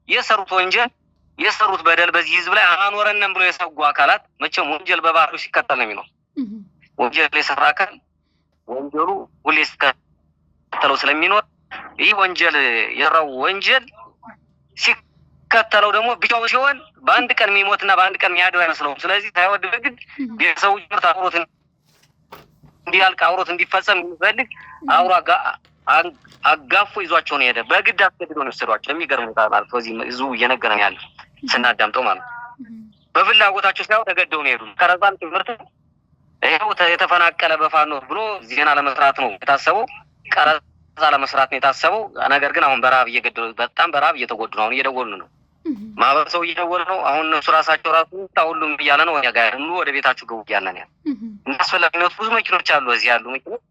የሰሩት ወንጀል የሰሩት በደል በዚህ ህዝብ ላይ አኖረንም ብሎ የሰጉ አካላት መቼም ወንጀል በባህሪው ሲከተል ነው የሚኖር። ወንጀል የሰራ አካል ወንጀሉ ሁሌ ሲከተለው ስለሚኖር ይህ ወንጀል የሰራው ወንጀል ሲከተለው ደግሞ ብቻው ሲሆን በአንድ ቀን የሚሞትና በአንድ ቀን የሚያድር አይመስለውም። ስለዚህ ሳይወድ በግድ ቤተሰቡ አብሮት እንዲያልቅ አብሮት እንዲፈጸም የሚፈልግ አብሮ አጋፎ ይዟቸው ነው የሄደ። በግድ አስገድዶ ነው የወሰዷቸው። የሚገርም ማለት በዚህ ህዝቡ እየነገረን ያለ ስናዳምጠው ማለት በፍላጎታቸው ሳይሆን ተገደው ነው የሄዱ። ቀረጻም ትምህርት ይኸው የተፈናቀለ በፋኖ ብሎ ዜና ለመስራት ነው የታሰበው። ቀረጻ ለመስራት ነው የታሰበው። ነገር ግን አሁን በረሀብ እየገደሉ በጣም በረሀብ እየተጎዱ ነው። አሁን እየደወሉ ነው ማህበረሰቡ እየደወሉ ነው። አሁን እነሱ ራሳቸው ራሱ ሁሉም እያለ ነው ያጋሩ ወደ ቤታችሁ ግቡ እያለ ነው ያለ። እናስፈላጊነት ብዙ መኪኖች አሉ እዚህ ያሉ መኪኖች።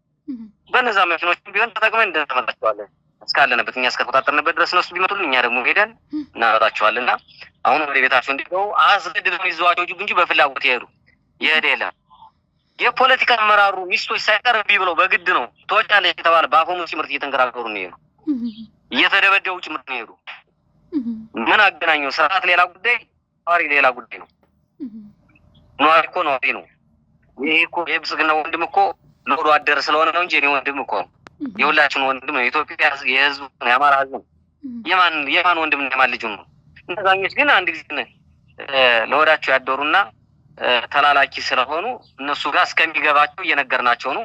በነዛ መኪኖች ቢሆን ተጠቅመን እንደተመጣጣቸዋለን እስካለንበት እኛ እስከተቆጣጠርንበት ድረስ እነሱ ቢመጡልን እኛ ደግሞ ሄደን እናመጣቸዋለንና አሁን ወደ ቤታቸው እንዲገቡ አስገድደው ይዘዋቸው እንጂ በፍላጎት ይሄድ የለም። የፖለቲካ አመራሩ ሚስቶች ሳይቀር እምቢ ብለው በግድ ነው ተወጫለሽ የተባለ በአፎሙ ትምህርት እየተንገራገሩ ነው የሄዱ። እየተደበደቡ ጭምር ነው የሄዱ። ምን አገናኘው? ስርዓት ሌላ ጉዳይ፣ ነዋሪ ሌላ ጉዳይ ነው። ነዋሪ እኮ ነዋሪ ነው። ይሄ እኮ የብልጽግና ወንድም እኮ ለወዶ አደረ ስለሆነ ነው እንጂ እኔ ወንድም እኮ የሁላችን ወንድም ነው። ኢትዮጵያ የህዝብ ነው፣ የአማራ ህዝብ ነው። የማን ወንድም ነው? የማን ልጅ ነው? እነዛኞች ግን አንድ ጊዜ ለወዳቸው ያደሩና ተላላኪ ስለሆኑ እነሱ ጋር እስከሚገባቸው እየነገርናቸው ነው።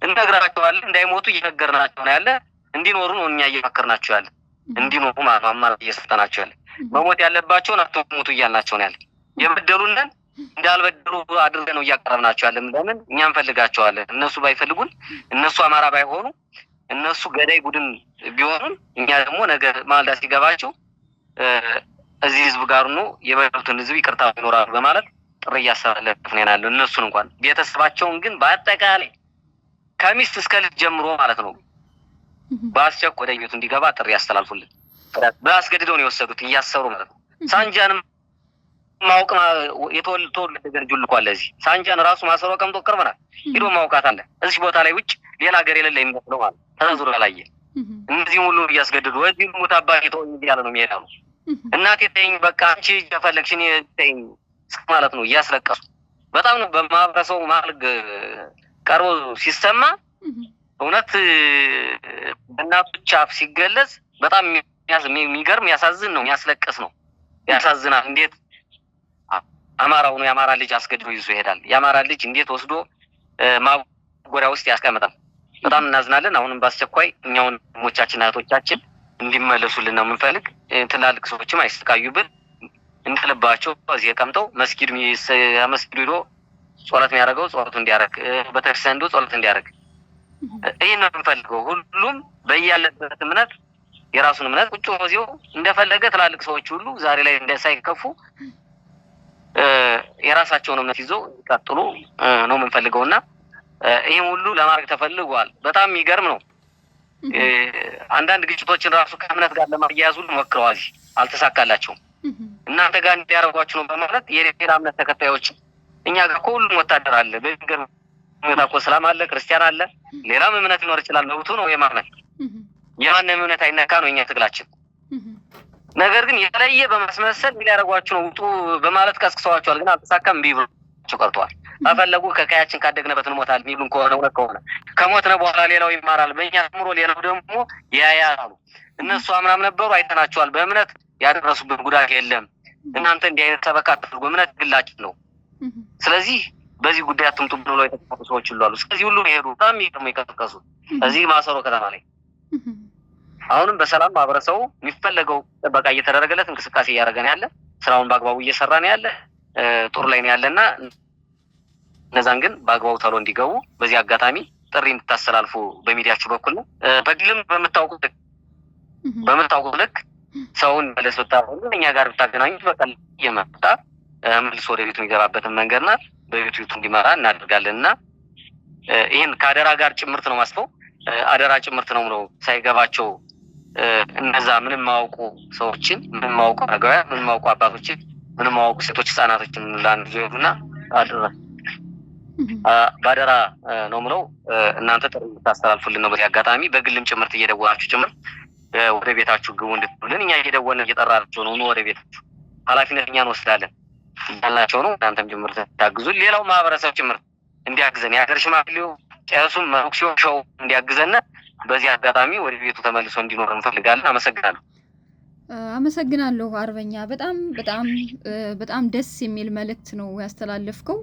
እንነግራቸዋለን። እንዳይሞቱ እየነገርናቸው ነው ያለ። እንዲኖሩ ነው እኛ እየመከርናቸው ያለ። እንዲኖሩ አማራጭ እየሰጠናቸው ያለ። መሞት ያለባቸውን አትሞቱ እያልናቸው ነው ያለ። የበደሉንን እንዳልበደሉ አድርገን ነው እያቀረብናቸው ያለ። ለምን እኛ እንፈልጋቸዋለን። እነሱ ባይፈልጉን፣ እነሱ አማራ ባይሆኑ፣ እነሱ ገዳይ ቡድን ቢሆኑን እኛ ደግሞ ነገር ማልዳ ሲገባቸው እዚህ ህዝብ ጋር ነው የበደሉትን ህዝብ ይቅርታ ይኖራሉ በማለት ጥሪ እያስተላለፍን ያለው። እነሱን እንኳን ቤተሰባቸውን ግን በአጠቃላይ ከሚስት እስከ ልጅ ጀምሮ ማለት ነው በአስቸኳይ ወደ ቤቱ እንዲገባ ጥሪ ያስተላልፉልን። በአስገድደው ነው የወሰዱት እያሰሩ ማለት ነው። ሳንጃንም ማውቅ የተወለደ ገርጁ ልኳል። ለዚህ ሳንጃን ራሱ ማሰሮ ቀምጦ ቅርብናል ሄዶ ማውቃት አለ። እዚህ ቦታ ላይ ውጭ ሌላ ሀገር የሌለ የሚመስለው ማለት ተዘዙር ያላየ እነዚህም ሁሉ እያስገድዱ ወዲህ ሙት አባቴ ተወኝ እያለ ነው የሚሄዳሉ። እናቴ ተይኝ በቃ አንቺ የፈለግሽ እኔ ተይኝ ማለት ነው እያስለቀሱ። በጣም ነው በማህበረሰቡ መሀል ቀርቦ ሲሰማ እውነት በእናቶች አፍ ሲገለጽ በጣም የሚገርም ያሳዝን ነው፣ የሚያስለቅስ ነው፣ ያሳዝናል። እንዴት አማራው ነው የአማራ ልጅ አስገድዶ ይዞ ይሄዳል? የአማራ ልጅ እንዴት ወስዶ ማጎሪያ ውስጥ ያስቀምጣል? በጣም እናዝናለን። አሁንም በአስቸኳይ እኛውን ሞቻችን እህቶቻችን እንዲመለሱልን ነው የምንፈልግ። ትላልቅ ሰዎችም አይሰቃዩብን፣ እንደልባቸው እዚህ ቀምጠው መስጊድ ሄዶ ጸሎት የሚያደርገው ጸሎት እንዲያደርግ፣ ቤተክርስቲያን ሄዶ ጸሎት እንዲያደርግ ይሄን ነው የምንፈልገው። ሁሉም በያለበት እምነት የራሱን እምነት ቁጭ ብሎ እንደፈለገ ትላልቅ ሰዎች ሁሉ ዛሬ ላይ እንደሳይከፉ የራሳቸውን እምነት ይዘው ይቀጥሉ ነው የምንፈልገውና ይሄን ሁሉ ለማድረግ ተፈልጓል። በጣም የሚገርም ነው። አንዳንድ ግጭቶችን ራሱ ከእምነት ጋር ለማያያዝ ሁሉ ሞክረዋል፣ አልተሳካላቸውም። እናንተ ጋር እንዲያደርጓችሁ ነው በማለት የሌላ እምነት ተከታዮች እኛ ጋር ሁሉም ወታደር አለ፣ በሚገርም ሁኔታ እኮ እስላም አለ፣ ክርስቲያን አለ፣ ሌላም እምነት ሊኖር ይችላል። መብቱ ነው የማመን። የማንም እምነት አይነካ ነው እኛ ትግላችን። ነገር ግን የተለየ በማስመሰል ሊያደርጓችሁ ነው ውጡ በማለት ቀስቅሰዋቸዋል። ግን አልተሳካም፣ እምቢ ብሏቸው ቀርተዋል። ከፈለጉ ከቀያችን ካደግንበት እንሞታለን የሚሉን ከሆነ እውነት ከሆነ ከሞትነ በኋላ ሌላው ይማራል፣ በእኛ አእምሮ ሌላው ደግሞ ያያሉ። እነሱ አምናም ነበሩ፣ አይተናቸዋል። በእምነት ያደረሱብን ጉዳት የለም። እናንተ እንዲህ አይነት ሰበካ አትፈልጉ፣ እምነት ግላችን ነው። ስለዚህ በዚህ ጉዳይ አትምጡ ብሎ የተቀመጡ ሰዎች ሁሉ አሉ። ስለዚህ ሁሉ ይሄዱ በጣም የሚቀሰቀሱ እዚህ ማሰሮ ከተማ ላይ አሁንም በሰላም ማህበረሰቡ የሚፈለገው ጥበቃ እየተደረገለት እንቅስቃሴ እያደረገን ያለ ስራውን በአግባቡ እየሰራ ነው ያለ ጦር ላይ ነው ያለና እነዛን ግን በአግባቡ ተሎ እንዲገቡ በዚህ አጋጣሚ ጥሪ እንድታስተላልፉ በሚዲያችሁ በኩል ነው። በግልም በምታውቁት ልክ ሰውን መለስ ብታሆኑ እኛ ጋር ብታገናኙት በቀል እየመጣ መልሶ ወደ ቤቱ የሚገባበትን መንገድና በቤቱ እንዲመራ እናደርጋለንና ይህን ከአደራ ጋር ጭምርት ነው ማስፈው አደራ ጭምርት ነው ሳይገባቸው እነዛ ምንም ማውቁ ሰዎችን ምንም ማውቁ አገራ ምንም ማውቁ አባቶችን ምንም ማውቁ ሴቶች ህፃናቶችን ላንጆና ባደራ ነው ምለው እናንተ ጥሩ ታስተላልፉልን ነው። በአጋጣሚ በግልም ጭምርት እየደወላችሁ ጭምር ወደ ቤታችሁ ግቡ እንድትሉልን እኛ እየደወልን እየጠራናችሁ ነው ወደ ቤታችሁ ኃላፊነት እኛ እንወስዳለን ያላችሁ ነው። እናንተም ጭምርት ታግዙ። ሌላው ማህበረሰብ ጭምርት እንዲያግዘን የሀገር ሽማግሌው ቄሱም መነኩሴው ሸው እንዲያግዘን በዚህ አጋጣሚ ወደ ቤቱ ተመልሶ እንዲኖር እንፈልጋለን። አመሰግናለሁ አርበኛ። በጣም ደስ የሚል መልእክት ነው ያስተላለፍከው።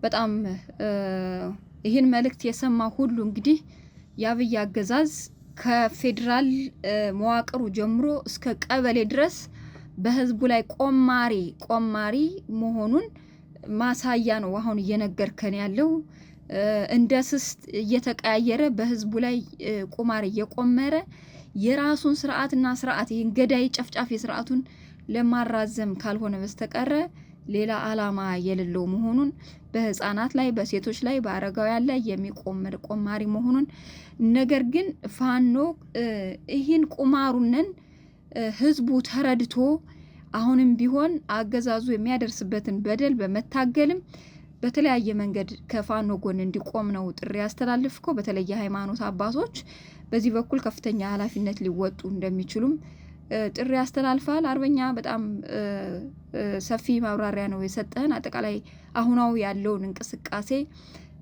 በጣም ይህን መልእክት የሰማ ሁሉ እንግዲህ የአብይ አገዛዝ ከፌዴራል መዋቅሩ ጀምሮ እስከ ቀበሌ ድረስ በህዝቡ ላይ ቆማሪ መሆኑን ማሳያ ነው አሁን እየነገርከን ያለው። እንደ ስስት እየተቀያየረ በህዝቡ ላይ ቁማር እየቆመረ የራሱን ስርዓት ይህን ገዳይ ጨፍጫፊ ስርዓቱን ለማራዘም ካልሆነ በስተቀረ ሌላ አላማ የሌለው መሆኑን በህፃናት ላይ በሴቶች ላይ በአረጋውያን ላይ የሚቆመር ቆማሪ መሆኑን ነገር ግን ፋኖ ይህን ቁማሩንን ህዝቡ ተረድቶ አሁንም ቢሆን አገዛዙ የሚያደርስበትን በደል በመታገልም በተለያየ መንገድ ከፋኖ ጎን እንዲቆም ነው ጥሪ ያስተላልፍከው። በተለይ የሃይማኖት አባቶች በዚህ በኩል ከፍተኛ ኃላፊነት ሊወጡ እንደሚችሉም ጥሪ ያስተላልፋል። አርበኛ በጣም ሰፊ ማብራሪያ ነው የሰጠን። አጠቃላይ አሁናው ያለውን እንቅስቃሴ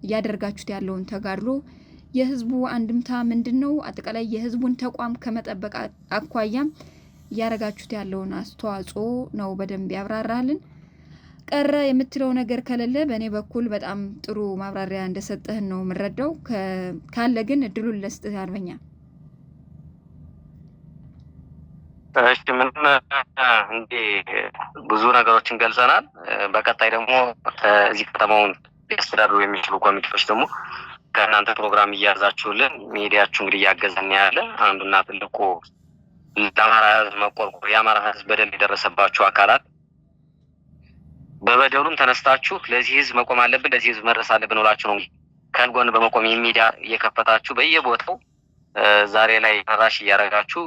እያደረጋችሁት ያለውን ተጋድሎ የህዝቡ አንድምታ ምንድነው? አጠቃላይ የህዝቡን ተቋም ከመጠበቅ አኳያም እያደረጋችሁት ያለውን አስተዋጽኦ ነው በደንብ ያብራራልን። ቀረ የምትለው ነገር ከሌለ በእኔ በኩል በጣም ጥሩ ማብራሪያ እንደሰጠህን ነው የምረዳው። ካለ ግን እድሉን ለስጥህ አርበኛ። እሺ ምንም እንዴ ብዙ ነገሮችን ገልጸናል። በቀጣይ ደግሞ እዚህ ከተማውን ሊያስተዳድሩ የሚችሉ ኮሚቴዎች ደግሞ ከእናንተ ፕሮግራም እያያዛችሁልን ሚዲያችሁ እንግዲህ እያገዘን ያለ አንዱና ትልቁ ለአማራ ህዝብ መቆርቆር የአማራ ህዝብ በደል የደረሰባችሁ አካላት በበደሉም ተነስታችሁ ለዚህ ህዝብ መቆም አለብን ለዚህ ህዝብ መድረስ አለብን ብላችሁ ነው ከጎን በመቆም የሚዲያ እየከፈታችሁ በየቦታው ዛሬ ላይ ራሽ እያረጋችሁ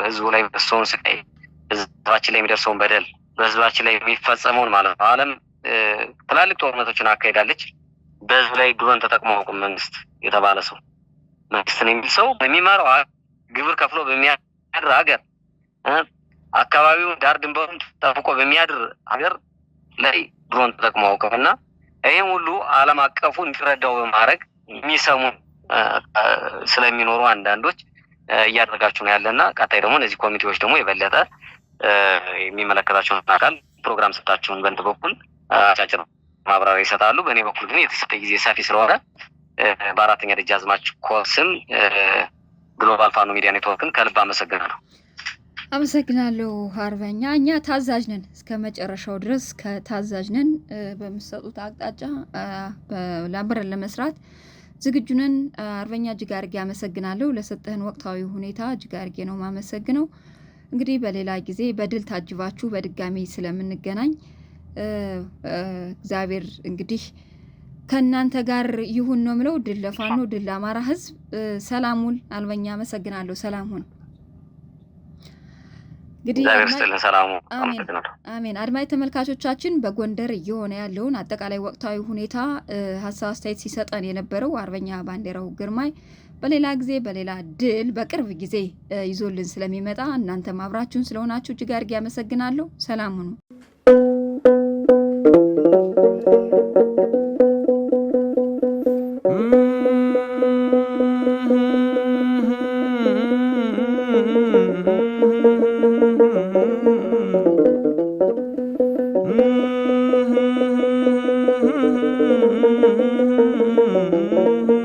ህዝቡ ላይ በሰውን ስቃይ ህዝባችን ላይ የሚደርሰውን በደል በህዝባችን ላይ የሚፈጸመውን ማለት ነው። ዓለም ትላልቅ ጦርነቶችን አካሄዳለች። በህዝብ ላይ ድሮን ተጠቅሞ አቁም መንግስት የተባለ ሰው መንግስት ነው የሚል ሰው በሚመራው ግብር ከፍሎ በሚያድር ሀገር አካባቢው ዳር ድንበሩን ጠብቆ በሚያድር ሀገር ላይ ድሮን ተጠቅሞ አቁምና ይሄን ሁሉ ዓለም አቀፉ እንዲረዳው በማድረግ የሚሰሙ ስለሚኖሩ አንዳንዶች እያደረጋችሁ ነው ያለና ቀጣይ ደግሞ እነዚህ ኮሚቴዎች ደግሞ የበለጠ የሚመለከታቸውን አካል ፕሮግራም ሰጣችሁን በእንት በኩል አጫጭር ማብራሪያ ይሰጣሉ። በእኔ በኩል ግን የተሰጠ ጊዜ ሰፊ ስለሆነ በአራተኛ ደጃዝማች ኮስም ግሎባል ፋኖ ሚዲያ ኔትወርክን ከልብ አመሰግናለሁ። አመሰግናለሁ አርበኛ። እኛ ታዛዥ ነን እስከ መጨረሻው ድረስ ከታዛዥ ነን። በሚሰጡት አቅጣጫ ለአብረን ለመስራት ዝግጁ ነን። አርበኛ እጅግ አድርጌ አመሰግናለሁ። ለሰጠህን ወቅታዊ ሁኔታ እጅግ አድርጌ ነው ማመሰግነው። እንግዲህ በሌላ ጊዜ በድል ታጅባችሁ በድጋሚ ስለምንገናኝ እግዚአብሔር እንግዲህ ከእናንተ ጋር ይሁን ነው ምለው። ድል ለፋኖ፣ ድል ለአማራ ህዝብ። ሰላሙን አርበኛ አመሰግናለሁ። ሰላም ሁን። እንግዲህ አሜን። አድማጭ ተመልካቾቻችን በጎንደር እየሆነ ያለውን አጠቃላይ ወቅታዊ ሁኔታ ሀሳብ አስተያየት ሲሰጠን የነበረው አርበኛ ባንዴራው ግርማይ በሌላ ጊዜ በሌላ ድል በቅርብ ጊዜ ይዞልን ስለሚመጣ እናንተም አብራችሁን ስለሆናችሁ እጅግ አድርጌ አመሰግናለሁ። ሰላም ሁኑ። Mm-hmm.